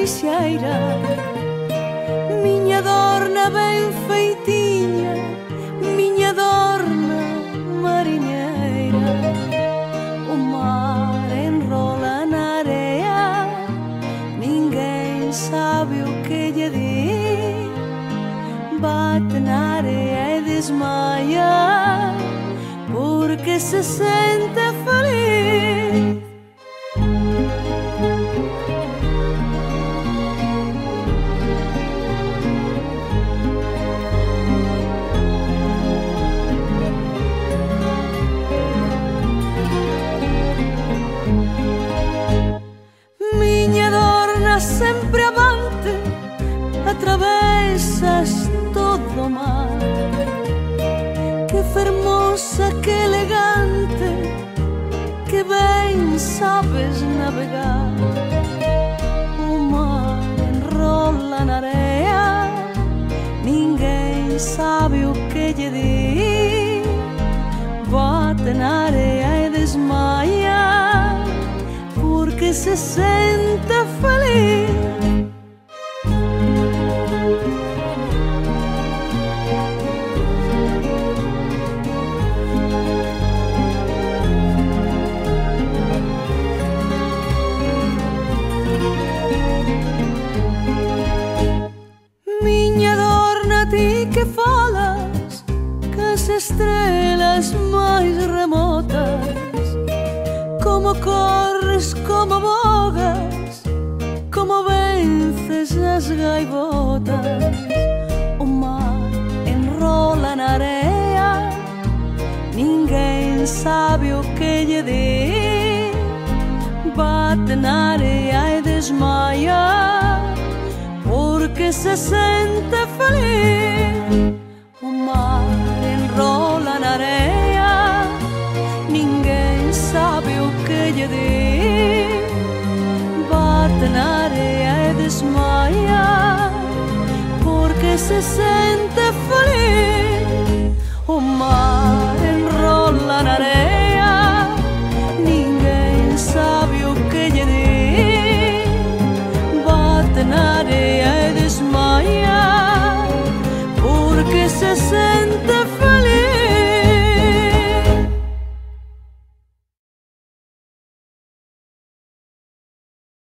lixeira, miña dorna ben feitiña, miña dorna mariñeira. O mar enrola na area, ninguén sabe o que lle di. Bate na area e desmaia, porque se sente feliz. Miña dorna sempre avante, atravesas todo o mar. Que fermosa, que elegante, que ben sabes navegar. O mar enrola na area, ninguén sabe o que lle di. Bate na area e desmaia, porque se sente feliz. Miña dorna, ti que falas cas estrelas máis remotas, como corres, como vogas, como vences as gaivotas. O mar enrola na area, ninguén sabe o que lle di. Bate na area e desmaia, porque se sente feliz. O mar enrola na area, ninguén sabe o que lle di. Bate na area e desmaia, porque se sente feliz. O mar enrola na area, ninguén sabe o que lle di. Bate na area e desmaia, porque se sente